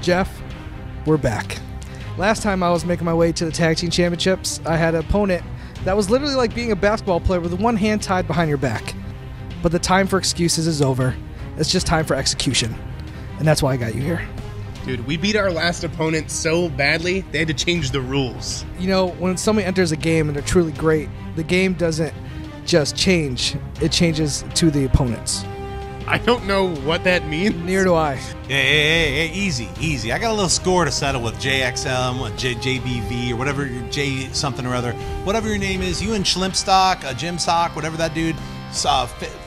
Jeff, we're back. Last time I was making my way to the Tag Team Championships, I had an opponent that was literally like being a basketball player with one hand tied behind your back. But the time for excuses is over. It's just time for execution. And that's why I got you here. Dude, we beat our last opponent so badly, they had to change the rules. You know, when somebody enters a game and they're truly great, the game doesn't just change. It changes to the opponents. I don't know what that means. Neither do I. Hey, easy. I got a little score to settle with JXM, JBV, or whatever, J something or other. Whatever your name is, you and Schlimpstock, Jim Sock, whatever that dude,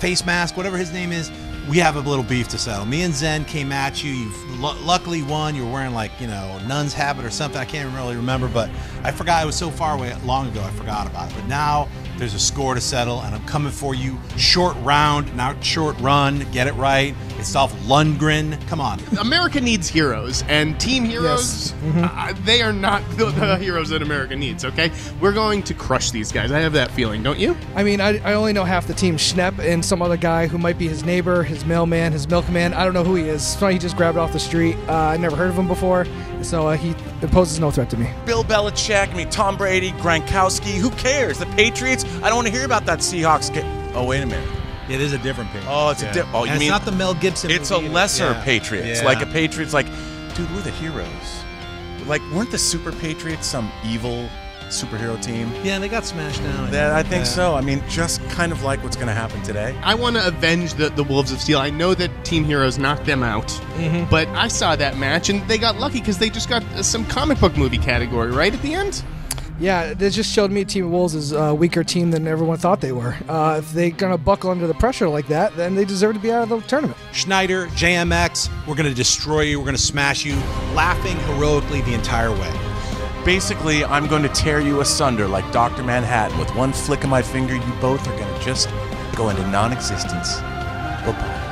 Face Mask, whatever his name is, we have a little beef to settle. Me and Zen came at you. You've luckily won. You were wearing like, nun's habit or something. I can't really remember, but I forgot. It was so far away long ago, I forgot about it. But now there's a score to settle, and I'm coming for you. Short round, not short run. Get it right. It's Dolph Lundgren. Come on. America needs heroes, and Team Heroes, they are not the heroes that America needs, okay? We're going to crush these guys. I have that feeling, don't you? I mean, I only know half the team. Schnepp and some other guy who might be his neighbor, his mailman, his milkman. I don't know who he is. So he just grabbed it off the street. I never heard of him before, so he poses no threat to me. Bill Belichick, Tom Brady, Gronkowski. Who cares? The Patriots? I don't want to hear about that Seahawks game. Oh, wait a minute. Yeah, it is a different Patriots. Oh, it's a different. Oh, you and mean it's not the Mel Gibson It's movie a lesser either. Patriots. Yeah. Like a Patriots, like, dude, we're the heroes. Like, weren't the Super Patriots some evil superhero team? Yeah, they got smashed down. Yeah, I think so. I mean, just kind of like what's going to happen today. I want to avenge the Wolves of Steel. I know that Team Heroes knocked them out, but I saw that match, and they got lucky because they just got some comic book movie category right at the end. Yeah, this just showed me Team Wolves is a weaker team than everyone thought they were. If they're going to buckle under the pressure like that, then they deserve to be out of the tournament. Schneider, JMX, we're going to destroy you. We're going to smash you, laughing heroically the entire way. Basically, I'm going to tear you asunder like Dr. Manhattan. With one flick of my finger, you both are going to just go into non-existence. Bye-bye.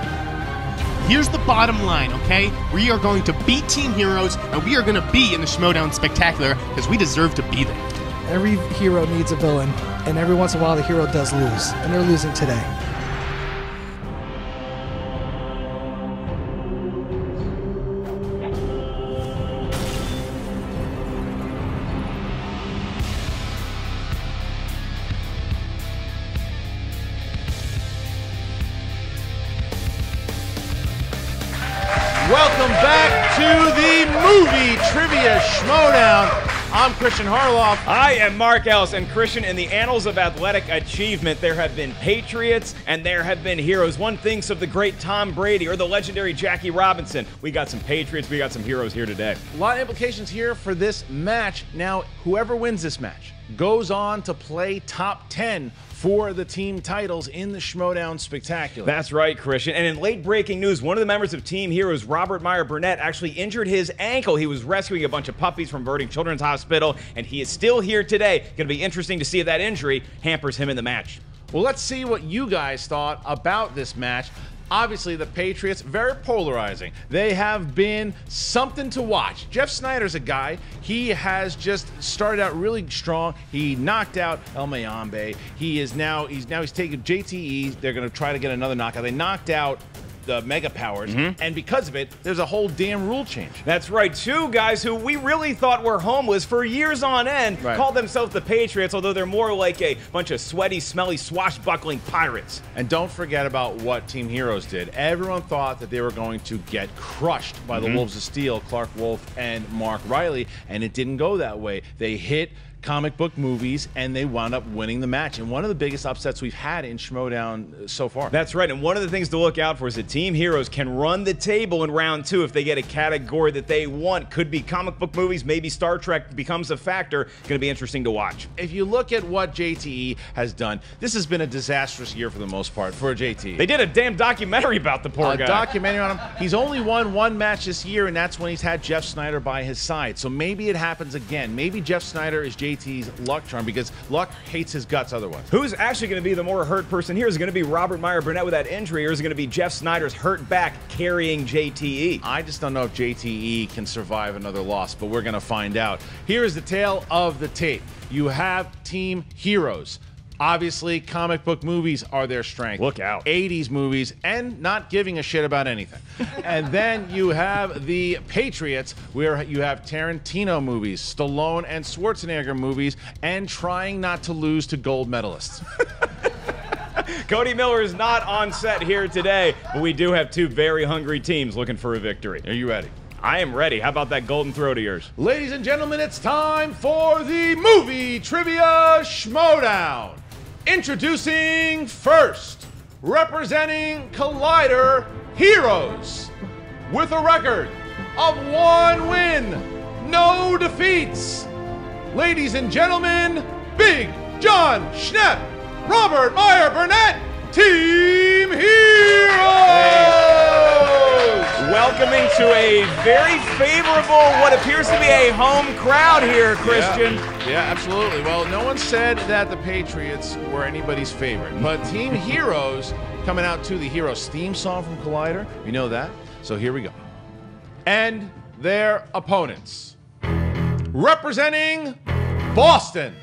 Here's the bottom line, okay? We are going to beat Team Heroes, and we are going to be in the Schmoedown Spectacular because we deserve to be there. Every hero needs a villain, and every once in a while the hero does lose, and they're losing today. Welcome back to the Movie Trivia Schmoedown. I'm Christian Harloff. I am Mark Ellis, and Christian, in the annals of athletic achievement, there have been Patriots and there have been heroes. One thinks of the great Tom Brady or the legendary Jackie Robinson. We got some Patriots, we got some heroes here today. A lot of implications here for this match. Now, whoever wins this match goes on to play top 10 for the team titles in the Schmoedown Spectacular. That's right, Christian. And in late-breaking news, one of the members of Team Heroes, Meyer Burnett, actually injured his ankle. He was rescuing a bunch of puppies from Verding Children's Hospital, and he is still here today. Going to be interesting to see if that injury hampers him in the match. Well, let's see what you guys thought about this match. Obviously, the Patriots, very polarizing. They have been something to watch. Jeff Sneider's a guy. He has just started out really strong. He knocked out El Mayambe. He's taken JTE. They're going to try to get another knockout. They knocked out the Mega Powers, and because of it, there's a whole damn rule change. That's right. Two guys who we really thought were homeless for years on end called themselves the Patriots, although they're more like a bunch of sweaty, smelly, swashbuckling pirates. And don't forget about what Team Heroes did. Everyone thought that they were going to get crushed by the Wolves of Steel, Clark Wolf and Mark Riley, and it didn't go that way. They hit comic book movies, and they wound up winning the match. And one of the biggest upsets we've had in Schmoedown so far. That's right, and one of the things to look out for is that Team Heroes can run the table in round 2 if they get a category that they want. Could be comic book movies, maybe Star Trek becomes a factor. Going to be interesting to watch. If you look at what JTE has done, this has been a disastrous year for the most part for JTE. They did a damn documentary about the poor guy. A documentary on him. He's only won one match this year, and that's when he's had Jeff Sneider by his side. So maybe it happens again. Maybe Jeff Sneider is JTE's luck charm, because luck hates his guts otherwise. Who's actually going to be the more hurt person here? Is it going to be Meyer Burnett with that injury, or is it going to be Jeff Sneider's hurt back carrying JTE? I just don't know if JTE can survive another loss, but we're going to find out. Here is the tale of the tape. You have Team Heroes. Obviously, comic book movies are their strength. Look out. 80s movies and not giving a shit about anything. And then you have the Patriots, where you have Tarantino movies, Stallone and Schwarzenegger movies, and trying not to lose to gold medalists. Cody Miller is not on set here today, but we do have two very hungry teams looking for a victory. Are you ready? I am ready. How about that golden throat of yours? Ladies and gentlemen, it's time for the Movie Trivia Schmoedown. Introducing first, representing Collider Heroes, with a record of 1 win, no defeats. Ladies and gentlemen, Big John Schnepp, Robert Meyer Burnett, Team Heroes! Welcoming to a very favorable, what appears to be a home crowd here, Christian. Yeah, absolutely. Well, no one said that the Patriots were anybody's favorite, but Team Heroes coming out to the Heroes theme song from Collider. You know that? So here we go. And their opponents. Representing Boston.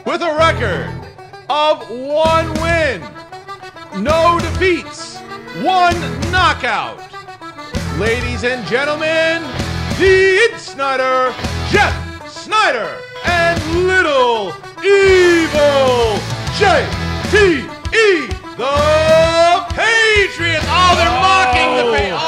With a record of 1 win, no defeats, 1 knockout. Ladies and gentlemen, the Insider, Jeff Sneider and Little Evil JTE, the Patriots. Oh, they're mocking the Patriots.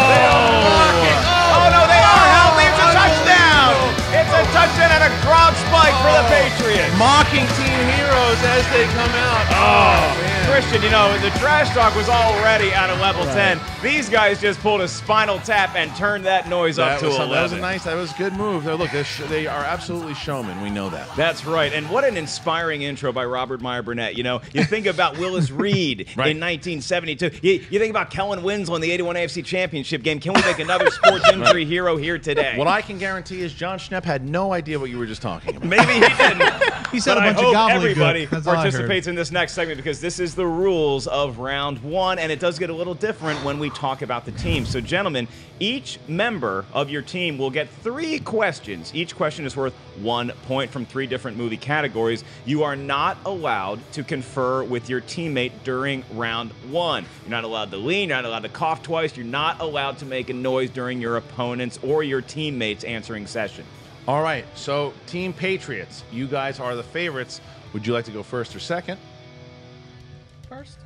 They are mocking. Oh, no, they are healthy. It's a touchdown. It's a touchdown and a crowd spike for the Patriots. Mocking Team Heroes as they come out. Oh, man. Christian, you know, the trash talk was already at a level 10. These guys just pulled a spinal tap and turned that noise up to 11. That was a good move. Look, they are absolutely showmen. We know that. That's right. And what an inspiring intro by Robert Meyer Burnett. You know, you think about Willis Reed in 1972. You think about Kellen Winslow in the 81 AFC Championship game. Can we make another sports injury hero here today? What I can guarantee is John Schnepp had no idea what you were just talking about. Maybe he didn't. He said but a bunch I of hope gobbledygook. everybody That's all I heard. participates in this next segment because this is the rules of round 1, and it does get a little different when we talk about the team. So, gentlemen, each member of your team will get 3 questions. Each question is worth 1 point from 3 different movie categories. You are not allowed to confer with your teammate during round 1. You're not allowed to lean, you're not allowed to cough twice, you're not allowed to make a noise during your opponent's or your teammate's answering session. All right, so Team Patriots, you guys are the favorites. Would you like to go first or second?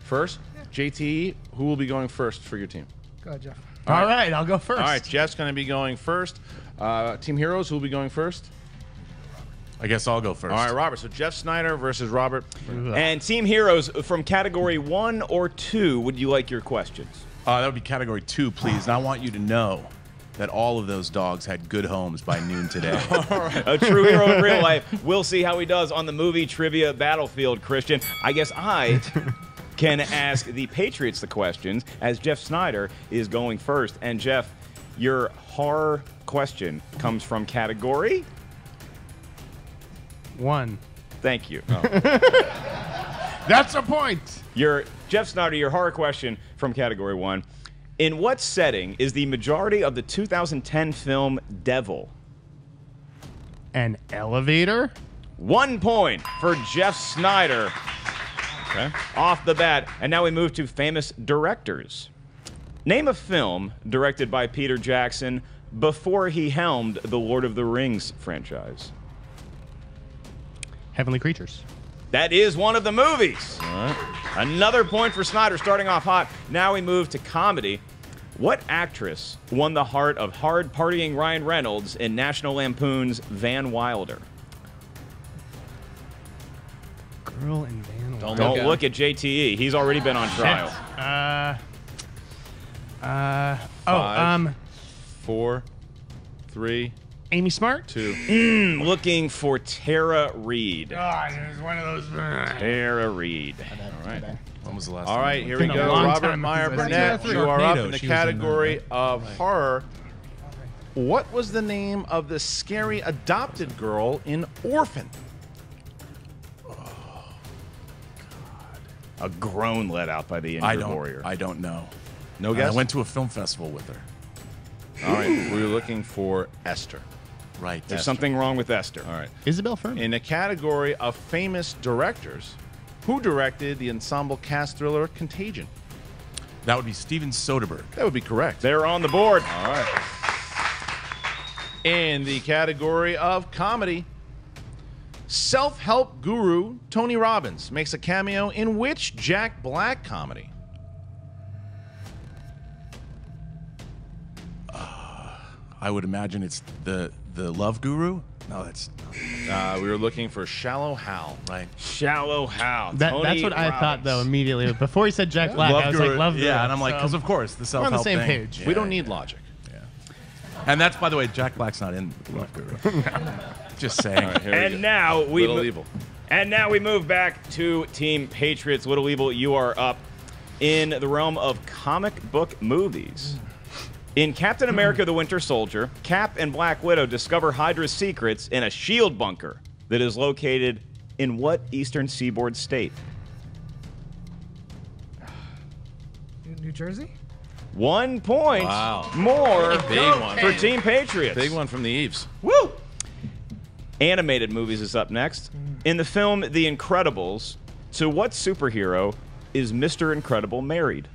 First? Yeah. JTE, who will be going first for your team? Go ahead, Jeff. All right, I'll go first. All right, Jeff's going to be going first. Team Heroes, who will be going first? I guess I'll go first. All right, Robert. So Jeff Sneider versus Robert. And Team Heroes, from category 1 or 2, would you like your questions? That would be category 2, please. And I want you to know that all of those dogs had good homes by noon today. A true hero in real life. We'll see how he does on the movie trivia battlefield, Christian. I guess I can ask the Patriots the questions as Jeff Sneider is going first. And Jeff, your horror question comes from category 1. Thank you. That's a point. Jeff Sneider, your horror question from category 1. In what setting is the majority of the 2010 film Devil? An elevator? 1 point for Jeff Sneider. Okay. Off the bat. And now we move to famous directors. Name a film directed by Peter Jackson before he helmed the Lord of the Rings franchise. Heavenly Creatures. That is one of the movies. All right. Another point for Sneider, starting off hot. Now we move to comedy. What actress won the heart of hard-partying Ryan Reynolds in National Lampoon's Van Wilder? Girl in Van Wilder. Don't look at JTE. He's already been on trial. 5, 4, 3, Amy Smart? 2. Looking for Tara Reid. There's one of those. Tara Reid. All right. When was the last All time? right, here we Been a go. long Robert time Meyer since I've seen Burnett, that. you are up in Sharknado, the she was in category that. of horror. What was the name of the scary adopted girl in Orphan? A groan let out by the injured warrior. I don't know. No guess? I went to a film festival with her. All right, we're looking for Esther. Right. There's something wrong with Esther. All right. Isabel Furman. In the category of famous directors, who directed the ensemble cast thriller Contagion? That would be Steven Soderbergh. That would be correct. They're on the board. All right. In the category of comedy, self-help guru Tony Robbins makes a cameo in which Jack Black comedy? I would imagine it's the Love Guru. No, that's We were looking for Shallow Hal. right. Shallow Hal. That's Tony what I thought, Robbins. though, immediately. Before he said Jack Black, I was like, Love Guru. Yeah, and I'm like, So, because of course the we're self-help on the same thing. page. We don't need logic. And that's, by the way, Jack Black's not in Love Guru. Just saying. All right, here we And go. now we Little Evil. And now we move back to Team Patriots. Little Evil, you are up in the realm of comic book movies. In Captain America the Winter Soldier, Cap and Black Widow discover Hydra's secrets in a shield bunker that is located in what eastern seaboard state? New Jersey? 1 point Wow. more Big one. for Team Patriots. Big one from the Eves. Woo! Animated movies is up next. In the film The Incredibles, to what superhero is Mr. Incredible married?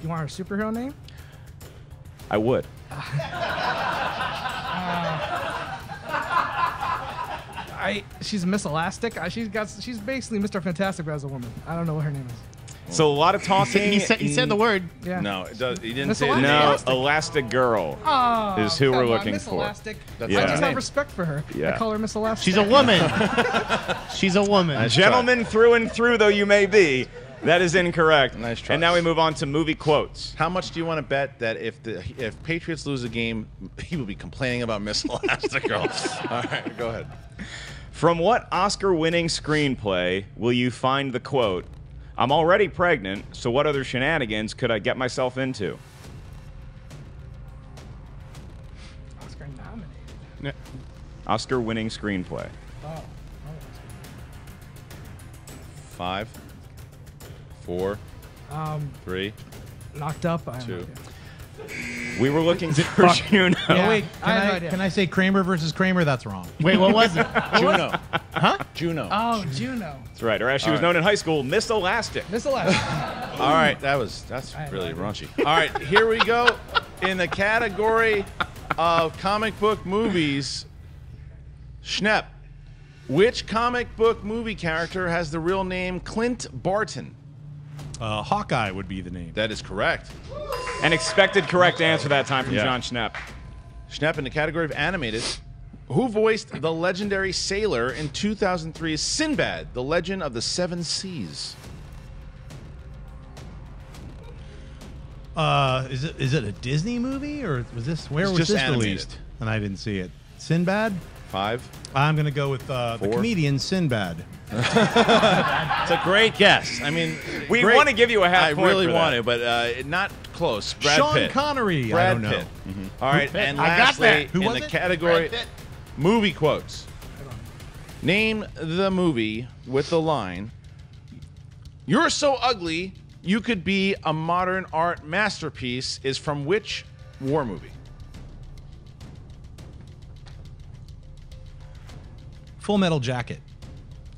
You want her superhero name? I would. She's Miss Elastic. She's basically Mr. Fantastic, but as a woman. I don't know what her name is. So a lot of talking. He said the word. Yeah. No, it does. He didn't Miss say Elastic? No, Elastic. Elastic Girl Oh, is who we're come on, looking Miss for. Elastic. That's Yeah. I just her have name. respect for her. Yeah. I call her Miss Elastic. She's a woman. She's a woman. Nice Gentlemen through and through, though you may be, that is incorrect. Nice try. And now we move on to movie quotes. How much do you want to bet that if Patriots lose a game, he will be complaining about Miss Elastic Girl? All right, go ahead. From what Oscar-winning screenplay will you find the quote, "I'm already pregnant, so what other shenanigans could I get myself into"? Oscar nominated. Yeah. Oscar-winning screenplay. Oh. 5, 4, 3. Knocked up. I have no 2. idea. We were looking for Juno. Yeah, Wait, I have no idea. can I say Kramer versus Kramer? That's wrong. Wait, what was it? Juno. Huh? Juno. Oh, Juno. That's right. Or as she was known in high school, Miss Elastic. Miss Elastic. All right, that's really raunchy. All right, here we go. In the category of comic book movies, Schnepp. Which comic book movie character has the real name Clint Barton? Hawkeye would be the name. That is correct. An expected correct answer that time from Yeah. John Schnepp. Schnepp, in the category of animated, who voiced the legendary sailor in 2003's Sinbad, The Legend of the Seven Seas? Is it a Disney movie or was this where It's was just this animated. released? And I didn't see it. Sinbad. 5. I'm gonna go with the 4. comedian Sinbad. It's a great guess. I mean, We great- want to give you a half I point really for want that. to, but not close. Brad Sean Pitt. Connery. Brad I don't know. Pitt. All right, and I got lastly, that. Who in was the it? category Brad Pitt. movie quotes, name the movie with the line, "You're so ugly, you could be a modern art masterpiece," is from which war movie? Full Metal Jacket.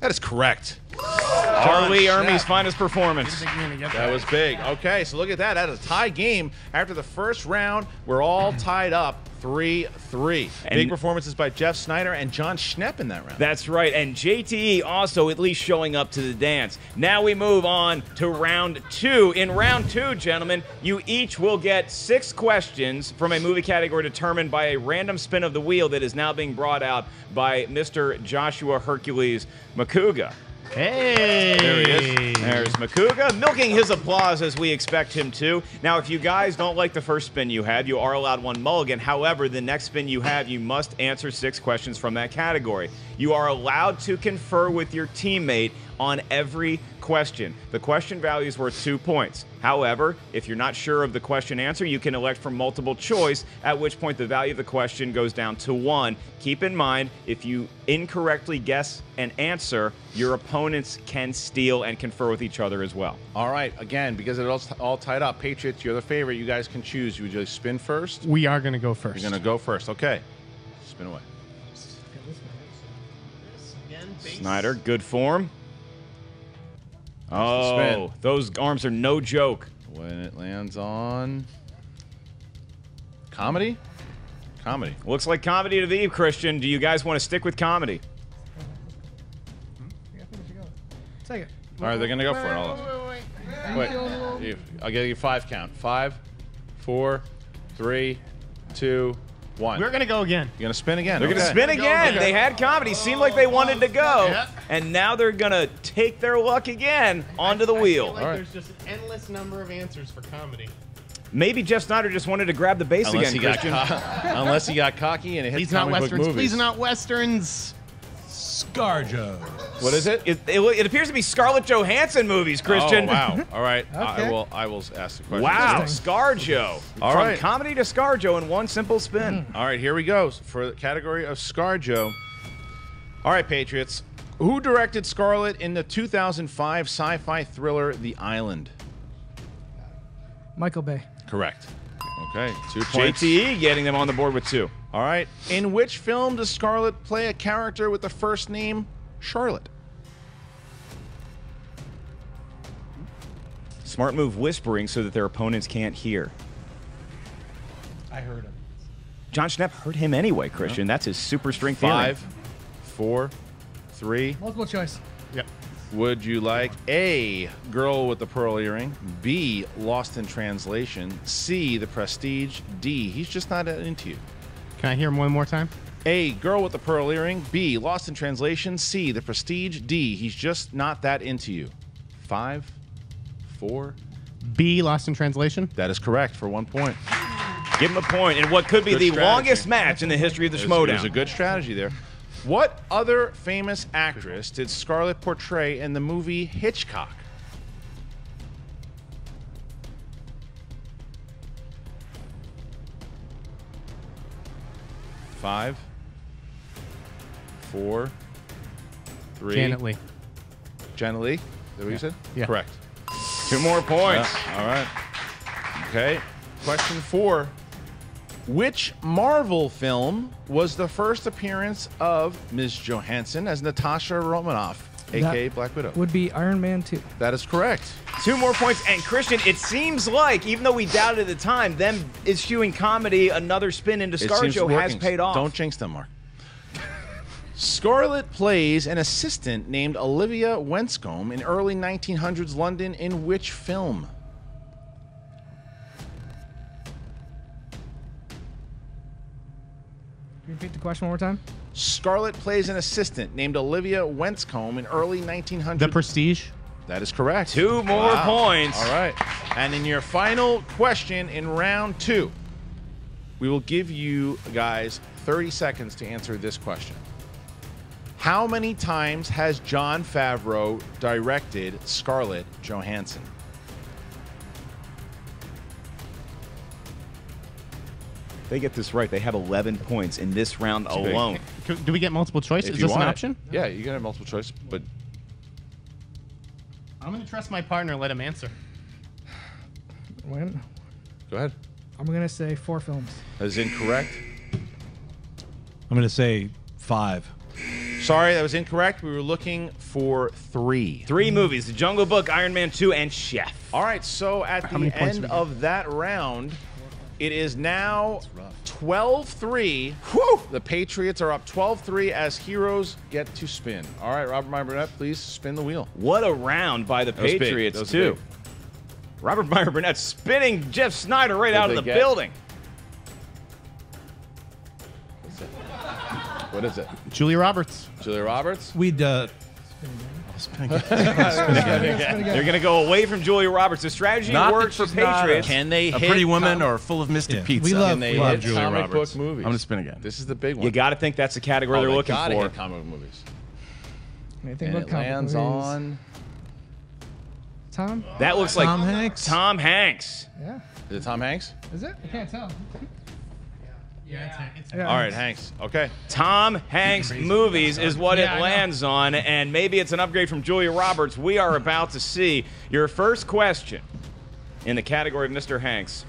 That is correct. Harley John Ermey's Schnepp. finest performance. That was big. Okay, so look at that. That is a tie game. After the first round, we're all tied up 3-3. Big And- performances by Jeff Sneider and John Schnepp in that round. That's right, and JTE also at least showing up to the dance. Now we move on to round 2. In round 2, gentlemen, you each will get 6 questions from a movie category determined by a random spin of the wheel that is now being brought out by Mr. Joshua Hercules Makuga. Hey. There he is. There's Makuga, milking his applause as we expect him to. Now, if you guys don't like the first spin you had, you are allowed 1 mulligan. However, the next spin you have, you must answer 6 questions from that category. You are allowed to confer with your teammate on every question. The question value is worth 2 points. However, if you're not sure of the question answer, you can elect for multiple choice, at which point the value of the question goes down to 1. Keep in mind, if you incorrectly guess an answer, your opponents can steal and confer with each other as well. All right, again, because it's all tied up, Patriots, you're the favorite. You guys can choose. Would you spin first? We are going to go first. You're going to go first. Okay. Spin away. Snyder, good form. the Oh, spin. those arms are no joke. When it lands on comedy? Comedy. Looks like comedy to the eve, Christian. Do you guys want to stick with comedy? Take it. All right, they're going to go for it. All Wait, I'll give you 5 count. 5, 4, 3, 2, 1. We're going to go again. You're going to spin again. They're going to Okay. spin again. They had comedy. Seemed like they wanted to go. Yeah. And now they're going to take their luck again onto the I wheel. feel like All right. there's just an endless number of answers for comedy. Maybe Jeff Snyder just wanted to grab the base Unless again, he, got Christian. unless he got cocky and it hit Please not comic book westerns. movies. Please not westerns. Scarjo. What is it? It appears to be Scarlett Johansson movies, Christian. Oh, wow. All right. Okay. I will ask the question. Wow, Interesting. ScarJo. All From right. comedy to ScarJo in one simple spin. All right, here we go for the category of ScarJo. All right, Patriots. Who directed Scarlett in the 2005 sci-fi thriller The Island? Michael Bay. Correct. Okay, 2 points. JTE getting them on the board with 2. All right. In which film does Scarlett play a character with the first name Charlotte? Smart move whispering so that their opponents can't hear. I heard him. John Schnepp heard him anyway, Christian. That's his super strength hearing. 5, 4, 3. Multiple choice. Yep. Would you like A, Girl with the Pearl Earring, B, Lost in Translation, C, The Prestige, D, He's Just Not Into You? Can I hear him one more time? A, Girl with the Pearl Earring, B, Lost in Translation, C, The Prestige, D, He's Just Not That Into You. 5, 4. B, Lost in Translation. That is correct for 1 point. Give him a point in what could be Good the strategy. longest match in the history of the It was Schmoedown. a good strategy there. What other famous actress did Scarlett portray in the movie Hitchcock? Five, 4, 3. Janet Leigh. Janet Leigh? Is that what you said? Yeah. Correct. 2 more points. Yeah, all right. Okay. Question 4. Which Marvel film was the first appearance of Ms. Johansson as Natasha Romanoff, a.k.a. Black Widow? Would be Iron Man 2. That is correct. 2 more points. And Christian, it seems like, even though we doubted at the time, them eschewing comedy, another spin into It seems to be ScarJo has working. paid off. Don't jinx them, Mark. Scarlett plays an assistant named Olivia Wenscombe in early 1900s London in which film? Can you repeat the question one more time? Scarlett plays an assistant named Olivia Wenscombe in early 1900s. The Prestige. That is correct. 2 more points. All right. And in your final question in round 2, we will give you guys 30 seconds to answer this question. How many times has Jon Favreau directed Scarlett Johansson? If they get this right, they have 11 points in this round big. alone. Do we get multiple choice? If Is you this an want it. option? Yeah, you can have multiple choice, but I'm going to trust my partner and let him answer. When? go ahead. I'm going to say 4 films. That is incorrect. I'm going to say 5. Sorry, that was incorrect. We were looking for 3. 3 movies: The Jungle Book, Iron Man 2, and Chef. All right, so at many the points end we get? of that round, it is now 12-3. The Patriots are up 12-3 as heroes get to spin. All right, Robert Meyer Burnett, please spin the wheel. What a round by the was big. Patriots, That was too. big. Robert Meyer Burnett spinning Jeff Sneider right What out did of the they get? building. What is it? Julia Roberts. Julia Roberts? We'd They're going to go away from Julia Roberts. The strategy Not worked that for she's not Patriots. Can they A hit Pretty Woman or Full of Mystic Yeah. Pizza? We love- Can they love hit Julia comic Roberts. book movies? I'm going to spin again. This is the big one. You got to think that's the category Oh, they're they looking gotta for. hit comic book movies. Anything And but it comic lands movies. on. Tom? That looks like Tom Hanks. Tom Hanks. Yeah. Is it Tom Hanks? Is it? I can't tell. Yeah, it's Yeah. All right, Hanks. Okay. Tom Hanks movies is what Yeah, I it know. lands on, and maybe it's an upgrade from Julia Roberts. We are about to see your first question in the category of Mr. Hanks.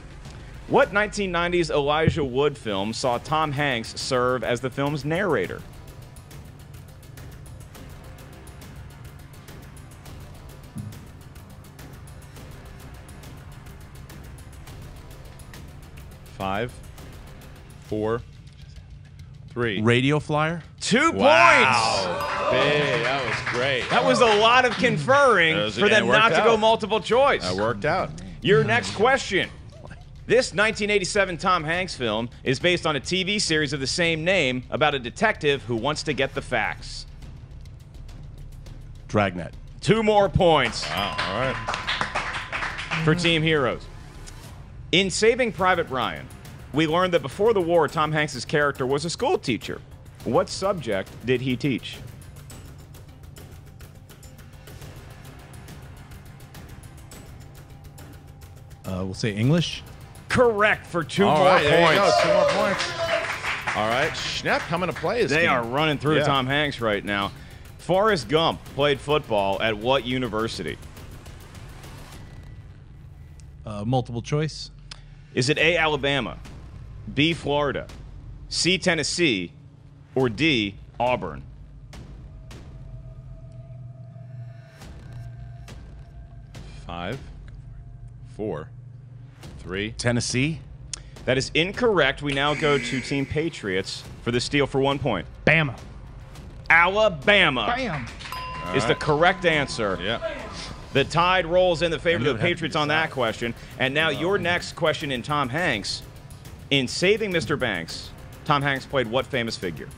What 1990s Elijah Wood film saw Tom Hanks serve as the film's narrator? Five, 4, 3. Radio flyer? 2 points. Hey, that was great. That was a lot of conferring That was- for and them it not worked to go out. multiple choice. That worked out. Your next question. This 1987 Tom Hanks film is based on a TV series of the same name about a detective who wants to get the facts. Dragnet. 2 more points Wow, all right. for Team Heroes. In Saving Private Ryan, we learned that before the war, Tom Hanks' character was a school teacher. What subject did he teach? We'll say English. Correct for 2 All more right, there you go. points. 2 more points. All right, Schnepp coming to play his They team. are running through Yeah. Tom Hanks right now. Forrest Gump played football at what university? Multiple choice. Is it A, Alabama, B, Florida, C, Tennessee, or D, Auburn? Five, 4, 3. Tennessee? That is incorrect. We now go to Team Patriots for the steal for 1 point. Bama. Alabama Bam. is the correct answer. Yeah. The tide rolls in the favor knew of it the had to be Patriots on that question. And now your next question in Tom Hanks. In Saving Mr. Banks, Tom Hanks played what famous figure?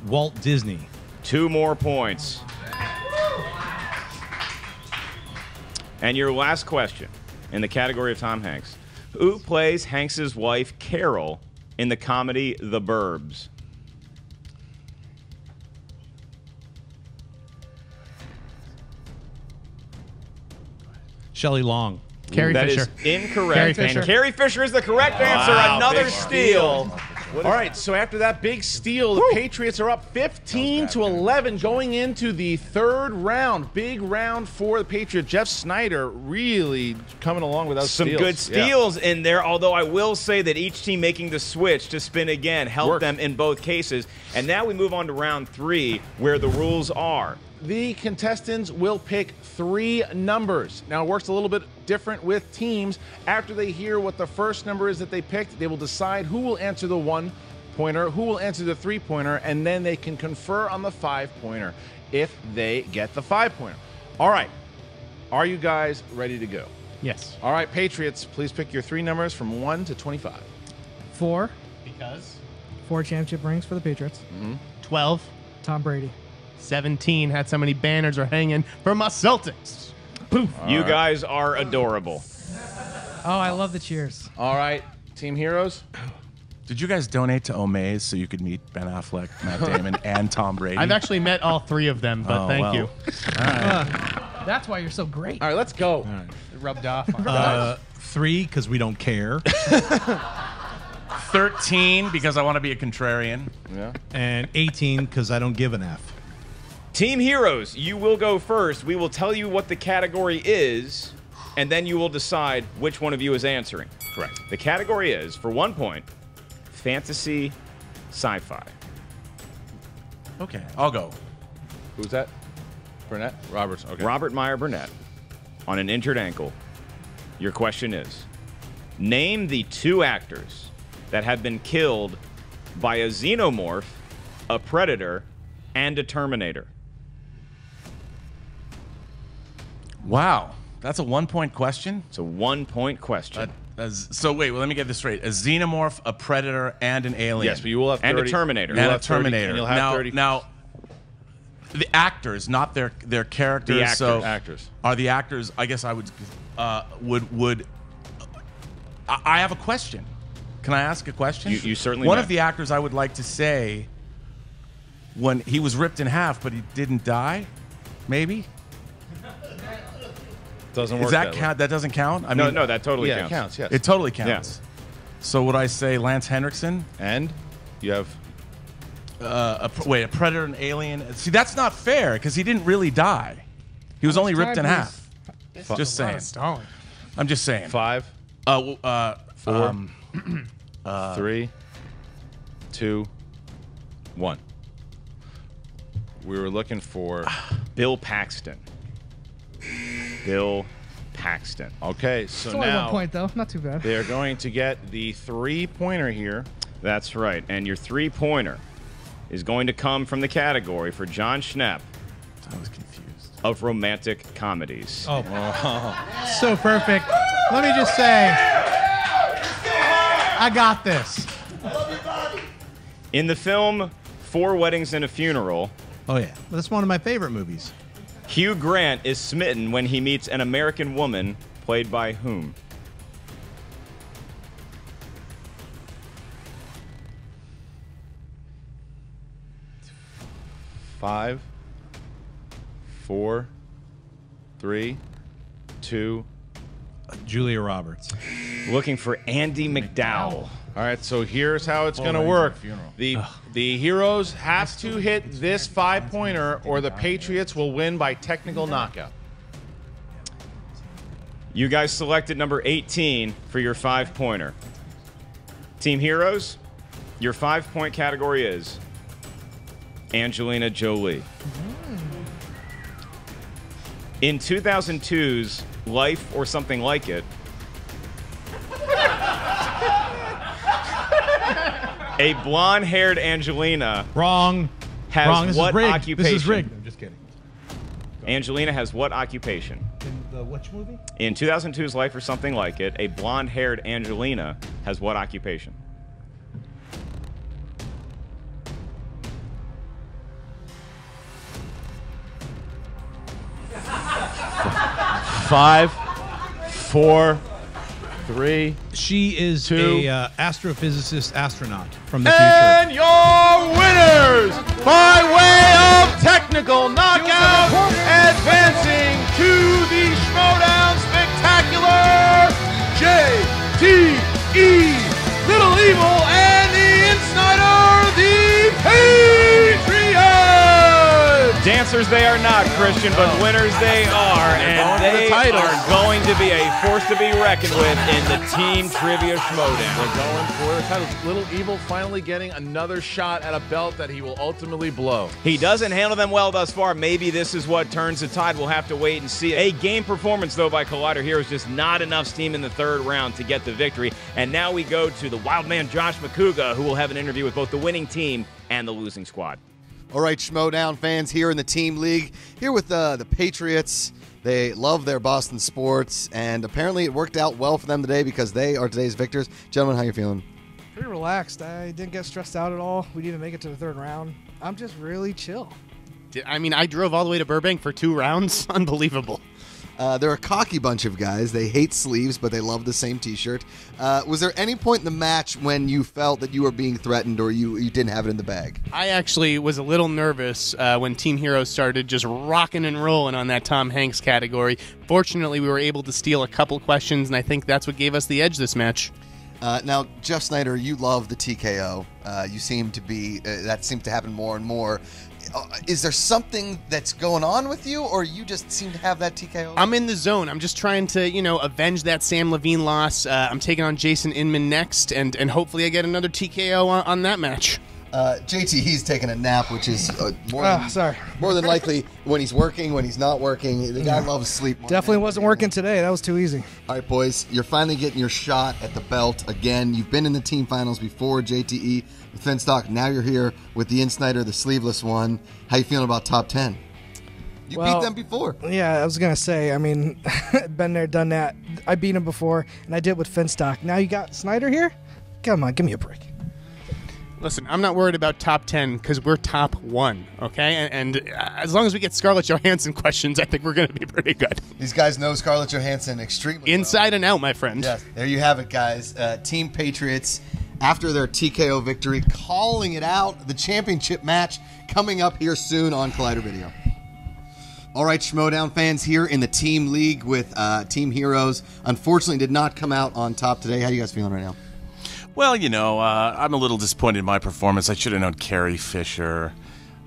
Walt Disney. 2 more points. And your last question in the category of Tom Hanks. Who plays Hanks's wife, Carol, in the comedy The Burbs? Shelley Long. Carrie That Fisher. is incorrect. Carrie And Fisher. Carrie Fisher is the correct answer. Wow, Another big steal. All right, so after that big steal, the Patriots are up 15 to 11 going into the third round. Big round for the Patriots. Jeff Sneider really coming along with those Some steals. good Yeah. steals in there, although I will say that each team making the switch to spin again helped Worked. them in both cases. And now we move on to round 3, where the rules are. The contestants will pick 3 numbers. Now, it works a little bit different with teams. After they hear what the first number is that they picked, they will decide who will answer the 1-pointer, who will answer the 3-pointer, and then they can confer on the 5-pointer if they get the 5-pointer. All right. Are you guys ready to go? Yes. All right, Patriots, please pick your 3 numbers from 1 to 25. 4. Because 4 championship rings for the Patriots. 12, Tom Brady. 17 had so many banners are hanging for my Celtics. Poof. You guys are adorable. Oh, I love the cheers. All right, Team Heroes. Did you guys donate to Omaze so you could meet Ben Affleck, Matt Damon, and Tom Brady? I've actually met all 3 of them, but Oh, thank well. you. That's why you're so great. All right, let's go. It rubbed off on 3 because we don't care, 13 because I want to be a contrarian. Yeah. and 18 because I don't give an F. Team Heroes, you will go first. We will tell you what the category is, and then you will decide which one of you is answering. Correct. The category is, for 1 point, fantasy sci-fi. Okay, I'll go. Who's that? Burnett? Roberts. Okay. Robert Meyer Burnett, on an injured ankle. Your question is, name the 2 actors that have been killed by a xenomorph, a predator, and a Terminator. Wow, that's a 1-point question. It's a 1-point question. So wait, well, let me get this straight: a xenomorph, a predator, and an alien. Yes, but you will have 30. And a Terminator. You will and a have 30, Terminator. and you'll have now, 30. now, the actors, not their characters. The actors. So Actors. are the actors? I guess I would. I have a question. Can I ask a question? You certainly One may. of the actors I would like to say when he was ripped in half, but he didn't die? Maybe? Doesn't work. Does that count? That doesn't count? I mean, No, that totally Yeah, counts. it counts. Yes. it totally counts. So would I say Lance Henriksen? And you have A predator and alien. See, that's not fair because he didn't really die. He was only ripped in half. Just saying. I'm just saying. 5, 4, 3, 2, 1. We were looking for Bill Paxton. Bill Paxton. Okay, so It's only 1 now point, though. Not too bad. they're going to get the 3-pointer here. That's right. And your 3-pointer is going to come from the category for John Schnepp I was confused. of romantic comedies. Oh, so perfect. Let me just say, I got this. In the film 4 Weddings and a Funeral, Oh yeah, that's one of my favorite movies. Hugh Grant is smitten when he meets an American woman played by whom? Five, 4, 3, 2. Julia Roberts. Looking for Andy McDowell. All right, so here's how it's going to work. The heroes have to hit this 5-pointer, or the Patriots will win by technical knockout. You guys selected number 18 for your 5-pointer. Team Heroes, your 5-point category is Angelina Jolie. In 2002's Life or Something Like It, a blonde-haired Angelina Wrong. has Wrong. This what is rigged. occupation? This is rigged. I'm just kidding. Angelina has what occupation? In the which movie? In 2002's Life or Something Like It, a blonde-haired Angelina has what occupation? Five, 4, 3. She is Two. a astrophysicist astronaut from the future. And your winners by way of technical knockout, advancing to the Schmoedown Spectacular, JTE, Little Evil, and the Insnider, the Patriots! Dancers they are not, Christian, but winners they are, and they are going to be a force to be reckoned with in the Team Trivia Schmoedown. We're going for the titles. Little Evil finally getting another shot at a belt that he will ultimately blow. He doesn't handle them well thus far. Maybe this is what turns the tide. We'll have to wait and see. A game performance, though, by Collider Heroes, just not enough steam in the 3rd round to get the victory. And now we go to the wild man Josh McCouga, who will have an interview with both the winning team and the losing squad. All right, Schmoedown fans here in the Team League, here with the Patriots. They love their Boston sports, and apparently it worked out well for them today because they are today's victors. Gentlemen, how you feeling? Pretty relaxed. I didn't get stressed out at all. We didn't make it to the 3rd round. I'm just really chill. I mean, I drove all the way to Burbank for 2 rounds. Unbelievable. They're a cocky bunch of guys. They hate sleeves, but they love the same T-shirt. Was there any point in the match when you felt that you were being threatened or you didn't have it in the bag? I actually was a little nervous when Team Heroes started just rocking and rolling on that Tom Hanks category. Fortunately, we were able to steal a couple questions, and I think that's what gave us the edge this match. Now, Jeff Sneider, you love the TKO. You seem to be that seems to happen more and more. Is there something that's going on with you, or you just seem to have that TKO? I'm in the zone. I'm just trying to, avenge that Sam Levine loss. I'm taking on Jason Inman next, and hopefully I get another TKO on that match. JT, he's taking a nap, which is more than likely when he's working, when he's not working. The guy loves sleep. Definitely wasn't working today. That was too easy. All right, boys, you're finally getting your shot at the belt again. You've been in the team finals before, JTE, with Finstock. Now you're here with the Insnider, the sleeveless one. How you feeling about top 10? You beat them before. Yeah, I was going to say, I mean, been there, done that. I beat him before, and I did with Finstock. Now you got Sneider here? Come on, give me a break. Listen, I'm not worried about top 10 because we're top 1, okay? And as long as we get Scarlett Johansson questions, I think we're going to be pretty good. These guys know Scarlett Johansson extremely Inside and out, my friend. Yes, there you have it, guys. Team Patriots after their TKO victory, calling it out. The championship match coming up here soon on Collider Video. All right, Schmoedown fans, here in the Team League with Team Heroes. Unfortunately, did not come out on top today. How are you guys feeling right now? Well, you know, I'm a little disappointed in my performance. I should have known Carrie Fisher.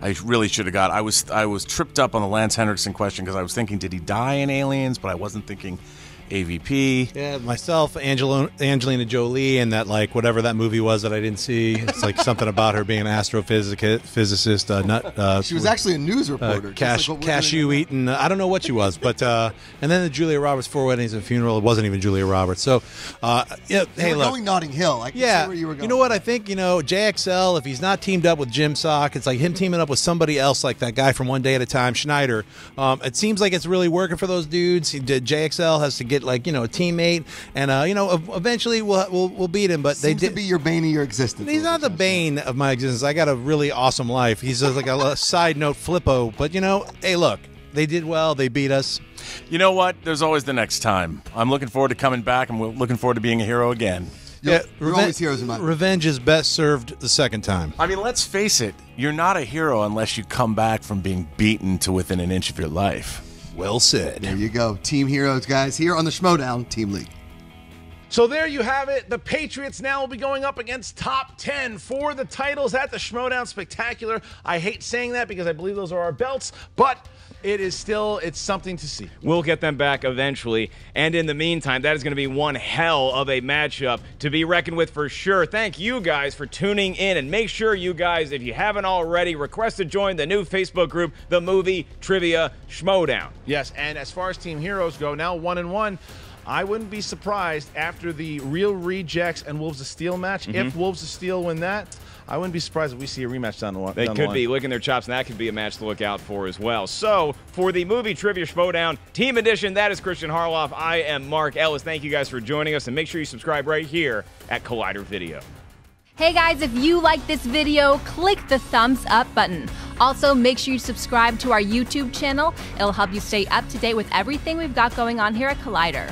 I really should have got. I was tripped up on the Lance Henriksen question because I was thinking, did he die in Aliens? But I wasn't thinking AVP. Yeah, myself, Angelina Jolie, and that, like, whatever that movie was that I didn't see. It's like something about her being an astrophysicist. She was actually a news reporter. Cashew eating. I don't know what she was, but and then the Julia Roberts 4 Weddings and Funeral. It wasn't even Julia Roberts. So, yeah, hey, look, going Notting Hill. I can see where you were going. You know what? I think JXL. If he's not teamed up with Jim Sock, it's like him teaming up with somebody else, like that guy from One Day at a Time, Schneider. It seems like it's really working for those dudes. JXL has to get, like, a teammate, and eventually we'll beat him. But Seems to be your bane of your existence. He's not the bane of my existence. I got a really awesome life. He's like a side note flippo. But hey, look, they did well. They beat us. You know what? There's always the next time. I'm looking forward to coming back, and we're looking forward to being a hero again. You're always heroes in my life. Revenge is best served the second time. I mean, let's face it. You're not a hero unless you come back from being beaten to within an inch of your life. Well said. There you go. Team Heroes, guys, here on the Schmoedown Team League. So there you have it. The Patriots now will be going up against top 10 for the titles at the Schmoedown Spectacular. I hate saying that because I believe those are our belts, but it's something to see. We'll get them back eventually. And in the meantime, that is going to be one hell of a matchup to be reckoned with for sure. Thank you guys for tuning in. And make sure you guys, if you haven't already, request to join the new Facebook group, the Movie Trivia Schmoedown. Yes, and as far as Team Heroes go, now 1-1. I wouldn't be surprised after the Real Rejects and Wolves of Steel match. If Wolves of Steel win that, I wouldn't be surprised if we see a rematch down the line. They could be licking their chops, and that could be a match to look out for as well. So, for the Movie Trivia Schmoedown Team Edition, that is Christian Harloff. I am Mark Ellis. Thank you guys for joining us, and make sure you subscribe right here at Collider Video. Hey guys, if you like this video, click the thumbs up button. Also, make sure you subscribe to our YouTube channel. It'll help you stay up to date with everything we've got going on here at Collider.